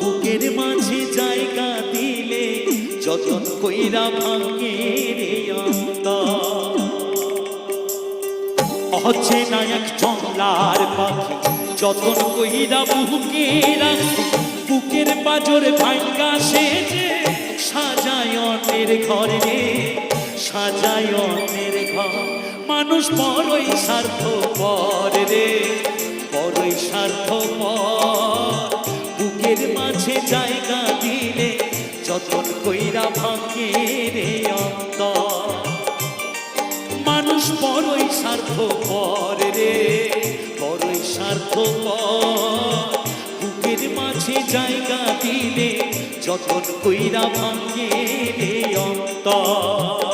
বুকের মাঝে জায়গা দিলে যতন কইরা ভাঙে রে অন্তর। অচেনা এক জংলার পাখি যতন কইরা বুকে রাখি, বুকের পাজর ভাঙ্গা সেজে সাজায় অন্যের ঘর রে, সাজায় অন্যের ঘর। মানুষ বড়ই স্বার্থপর রে, বড়ই স্বার্থপর। বুকের মাঝে জায়গা দিলে যতন কইরা ভাঙে রে অন্তর। মানুষ বড়ই স্বার্থপর রে, বড়ই স্বার্থপর। বুকের মাঝে জায়গা দিলে যতন কইরা ভাঙে রে অন্তর।